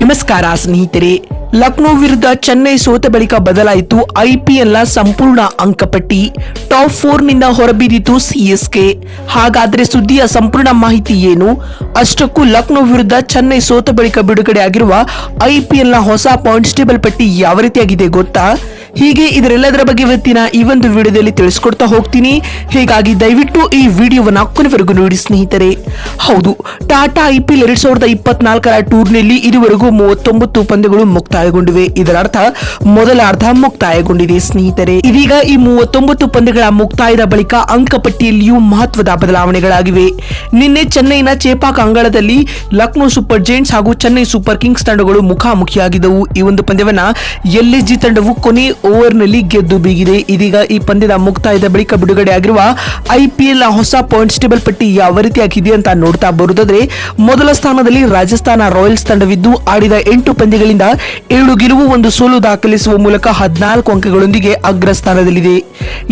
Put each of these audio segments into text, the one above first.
ನಮಸ್ಕಾರ ಸ್ನೇಹಿತರೆ. ಲಕ್ನೋ ವಿರುದ್ಧ ಚೆನ್ನೈ ಸೋತ ಬಳಿಕ ಬದಲಾಯಿತು ಐಪಿಎಲ್ನ ಸಂಪೂರ್ಣ ಅಂಕಪಟ್ಟಿ. ಟಾಪ್ 4 ನಿಂದ ಹೊರಬಿದ್ದಿತು ಸಿಎಸ್ಕೆ. ಹಾಗಾದ್ರೆ ಸುದ್ದಿಯ ಸಂಪೂರ್ಣ ಮಾಹಿತಿ ಏನು? ಅಷ್ಟಕ್ಕೂ ಲಕ್ನೋ ವಿರುದ್ಧ ಚೆನ್ನೈ ಸೋತ ಬಳಿಕ ಬಿಡುಗಡೆ ಆಗಿರುವ ಐಪಿಎಲ್ನ ಹೊಸ ಪಾಯಿಂಟ್ಸ್ ಟೇಬಲ್ ಪಟ್ಟಿ ಯಾವ ರೀತಿಯಾಗಿದೆ ಗೊತ್ತಾ? ಹೀಗೆ ಇದರೆಲ್ಲದರ ಬಗ್ಗೆ ಇವತ್ತಿನ ಈ ಒಂದು ವಿಡಿಯೋದಲ್ಲಿ ತಿಳಿಸ್ಕೊಡ್ತಾ ಹೋಗ್ತೀನಿ. ಹೀಗಾಗಿ ದಯವಿಟ್ಟು ಈ ವಿಡಿಯೋವನ್ನ ಕೊನೆವರೆಗೂ ನೋಡಿ ಸ್ನೇಹಿತರೆ. ಹೌದು, ಟಾಟಾ ಐಪಿಎಲ್ 2024ರ ಟೂರ್ನಿಯಲ್ಲಿ ಇದುವರೆಗೂ 39 ಪಂದ್ಯಗಳು ಮುಕ್ತಾಯಗೊಂಡಿವೆ. ಇದರ ಅರ್ಥ ಮೊದಲ ಅರ್ಧ ಮುಕ್ತಾಯಗೊಂಡಿದೆ ಸ್ನೇಹಿತರೆ. ಇದೀಗ ಈ 39 ಪಂದ್ಯಗಳ ಮುಕ್ತಾಯದ ಬಳಿಕ ಅಂಕಪಟ್ಟಿಯಲ್ಲಿಯೂ ಮಹತ್ವದ ಬದಲಾವಣೆಗಳಾಗಿವೆ. ನಿನ್ನೆ ಚೆನ್ನೈನ ಚೇಪಾಕ್ ಅಂಗಳದಲ್ಲಿ ಲಕ್ನೋ ಸೂಪರ್ ಜೈಂಟ್ಸ್ ಹಾಗೂ ಚೆನ್ನೈ ಸೂಪರ್ ಕಿಂಗ್ಸ್ ತಂಡಗಳು ಮುಖಾಮುಖಿಯಾಗಿದ್ದವು. ಈ ಒಂದು ಪಂದ್ಯವನ್ನ ಎಲ್ಎಸ್ಜಿ ತಂಡವು ಕೊನೆ ಓವರ್ನಲ್ಲಿ ಗೆದ್ದು ಬೀಗಿದೆ. ಇದೀಗ ಈ ಪಂದ್ಯದ ಮುಕ್ತಾಯದ ಬಳಿಕ ಬಿಡುಗಡೆ ಆಗಿರುವ ಐಪಿಎಲ್ ಹೊಸ ಪಾಯಿಂಟ್ಸ್ ಟೇಬಲ್ ಪಟ್ಟಿ ಯಾವ ರೀತಿಯಾಗಿದೆ ಅಂತ ನೋಡ್ತಾ ಬರುವುದಾದ್ರೆ, ಮೊದಲ ಸ್ಥಾನದಲ್ಲಿ ರಾಜಸ್ಥಾನ ರಾಯಲ್ಸ್ ತಂಡವಿದ್ದು ಆಡಿದ 8 ಪಂದ್ಯಗಳಿಂದ 7 ಗೆಲುವು 1 ಸೋಲು ದಾಖಲಿಸುವ ಮೂಲಕ 14 ಅಂಕಗಳೊಂದಿಗೆ ಅಗ್ರ ಸ್ಥಾನದಲ್ಲಿದೆ.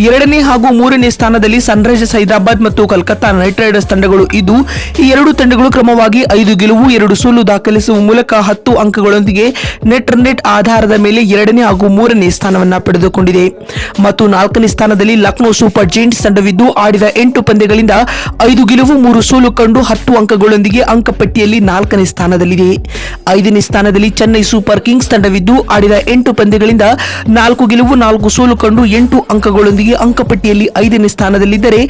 ಎರಡನೇ ಹಾಗೂ ಮೂರನೇ ಸ್ಥಾನದಲ್ಲಿ ಸನ್ರೈಸರ್ಸ್ ಹೈದರಾಬಾದ್ ಮತ್ತು ಕೋಲ್ಕತಾ ನೈಟ್ ರೈಡರ್ಸ್ ತಂಡಗಳು ಇದ್ದು, ಈ ಎರಡು ತಂಡಗಳು ಕ್ರಮವಾಗಿ 5 ಗೆಲುವು 2 ಸೋಲು ದಾಖಲಿಸುವ ಮೂಲಕ 10 ಅಂಕಗಳೊಂದಿಗೆ ನೆಟ್ ರನ್ ರೇಟ್ ಆಧಾರದ ಮೇಲೆ ಎರಡನೇ ಹಾಗೂ ಮೂರನೇ ಸ್ಥಾನವನ್ನು ಪಡೆದುಕೊಂಡಿದೆ. ಮತ್ತು 4ನೇ ಸ್ಥಾನದಲ್ಲಿ ಲಕ್ನೋ ಸೂಪರ್ ಜೈಂಟ್ಸ್ ತಂಡವಿದ್ದು ಆಡಿದ 8 ಪಂದ್ಯಗಳಿಂದ 5 ಗೆಲುವು 3 ಸೋಲು ಕಂಡು 10 ಅಂಕಗಳೊಂದಿಗೆ ಅಂಕಪಟ್ಟಿಯಲ್ಲಿ 4ನೇ ಸ್ಥಾನದಲ್ಲಿದೆ. 5ನೇ ಸ್ಥಾನದಲ್ಲಿ ಚೆನ್ನೈ ಸೂಪರ್ ಕಿಂಗ್ಸ್ ತಂಡವಿದ್ದು ಆಡಿದ 8 ಪಂದ್ಯಗಳಿಂದ 4 ಗೆಲುವು 4 ಸೋಲು ಕಂಡು 8 ಅಂಕಗಳೊಂದಿಗೆ ಅಂಕಪಟ್ಟಿಯಲ್ಲಿ 5ನೇ ಸ್ಥಾನದಲ್ಲಿದ್ದರೆ,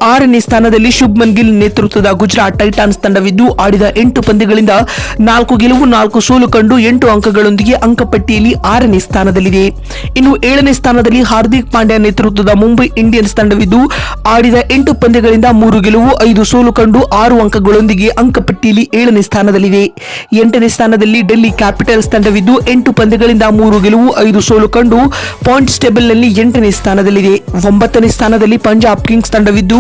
6ನೇ ಸ್ಥಾನದಲ್ಲಿ ಶುಭ್ಮನ್ ಗಿಲ್ ನೇತೃತ್ವದ ಗುಜರಾತ್ ಟೈಟಾನ್ಸ್ ತಂಡವಿದ್ದು ಆಡಿದ 8 ಪಂದ್ಯಗಳಿಂದ 4 ಗೆಲುವು 4 ಸೋಲು ಕಂಡು 8 ಅಂಕಗಳೊಂದಿಗೆ ಅಂಕಪಟ್ಟಿಯಲ್ಲಿ 6ನೇ ಸ್ಥಾನದಲ್ಲಿದೆ. ಇನ್ನು 7ನೇ ಸ್ಥಾನದಲ್ಲಿ ಹಾರ್ದಿಕ್ ಪಾಂಡ್ಯ ನೇತೃತ್ವದ ಮುಂಬೈ ಇಂಡಿಯನ್ಸ್ ತಂಡವಿದ್ದು ಆಡಿದ 8 ಪಂದ್ಯಗಳಿಂದ 3 ಗೆಲುವು 5 ಸೋಲು ಕಂಡು 6 ಅಂಕಗಳೊಂದಿಗೆ ಅಂಕಪಟ್ಟಿಯಲ್ಲಿ 7ನೇ ಸ್ಥಾನದಲ್ಲಿದೆ. 8ನೇ ಸ್ಥಾನದಲ್ಲಿ ಡೆಲ್ಲಿ ಕ್ಯಾಪಿಟಲ್ಸ್ ತಂಡವಿದ್ದು 8 ಪಂದ್ಯಗಳಿಂದ 3 ಗೆಲುವು 5 ಸೋಲು ಕಂಡು ಪಾಯಿಂಟ್ಸ್ ಟೇಬಲ್ನಲ್ಲಿ 8ನೇ ಸ್ಥಾನದಲ್ಲಿದೆ. 9ನೇ ಸ್ಥಾನದಲ್ಲಿ ಪಂಜಾಬ್ ಕಿಂಗ್ಸ್ ತಂಡವಿದ್ದು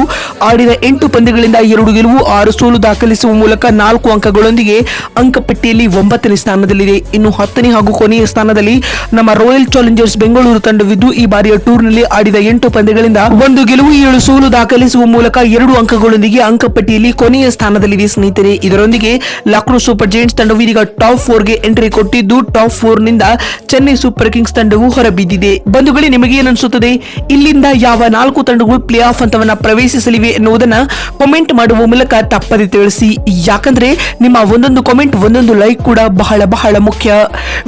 ಆಡಿದ 8 ಪಂದ್ಯಗಳಿಂದ 2 ಗೆಲುವು 6 ಸೋಲು ದಾಖಲಿಸುವ ಮೂಲಕ 4 ಅಂಕಗಳೊಂದಿಗೆ ಅಂಕಪಟ್ಟಿಯಲ್ಲಿ 9ನೇ ಸ್ಥಾನದಲ್ಲಿದೆ. ಇನ್ನು 10ನೇ ಹಾಗೂ ಕೊನೆಯ ಸ್ಥಾನದಲ್ಲಿ ನಮ್ಮ ರಾಯಲ್ ಚಾಲೆಂಜರ್ಸ್ ಬೆಂಗಳೂರು ತಂಡವಿದ್ದು ಈ ಬಾರಿಯ ಟೂರ್ನಲ್ಲಿ ಆಡಿದ 8 ಪಂದ್ಯಗಳಿಂದ 1 ಗೆಲುವು 7 ಸೋಲು ದಾಖಲಿಸುವ ಮೂಲಕ 2 ಅಂಕಗಳೊಂದಿಗೆ ಅಂಕಪಟ್ಟಿಯಲ್ಲಿ ಕೊನೆಯ ಸ್ಥಾನದಲ್ಲಿದೆ ಸ್ನೇಹಿತರೆ. ಇದರೊಂದಿಗೆ ಲಕ್ನೋ ಸೂಪರ್ ಜೈಂಟ್ಸ್ ತಂಡವು ಇದೀಗ ಟಾಪ್ 4ಗೆ ಎಂಟ್ರಿ ಕೊಟ್ಟಿದ್ದು ಟಾಪ್ 4 ನಿಂದ ಚೆನ್ನೈ ಸೂಪರ್ ಕಿಂಗ್ಸ್ ತಂಡವು ಹೊರಬಿದ್ದಿದೆ. ಬಂಧುಗಳೇ, ನಿಮಗೆ ಏನನ್ಸುತ್ತದೆ? ಇಲ್ಲಿಂದ ಯಾವ 4 ತಂಡಗಳು ಪ್ಲೇ ಆಫ್ ಹಂತವನ್ನ ಪ್ರವೇಶಿಸಲಿವೆ ಎನ್ನುವುದನ್ನ ಕಾಮೆಂಟ್ ಮಾಡುವ ಮೂಲಕ ತಪ್ಪದೆ ತಿಳಿಸಿ. ಯಾಕಂದ್ರೆ ನಿಮ್ಮ ಒಂದೊಂದು ಕಾಮೆಂಟ್ ಒಂದೊಂದು ಲೈಕ್ ಕೂಡ ಬಹಳ ಬಹಳ ಮುಖ್ಯ.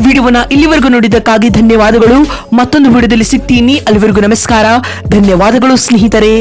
ವಿಡಿಯೋವನ್ನ ಇಲ್ಲಿವರೆಗೂ ನೋಡಿದ್ದಕ್ಕಾಗಿ ಧನ್ಯವಾದಗಳು. ಮತ್ತೊಂದು ವಿಡಿಯೋದಲ್ಲಿ ಸಿಗ್ತೀನಿ. ಅಲ್ಲಿವರೆಗೂ ನಮಸ್ಕಾರ, ಧನ್ಯವಾದಗಳು ಸ್ನೇಹಿತರೆ.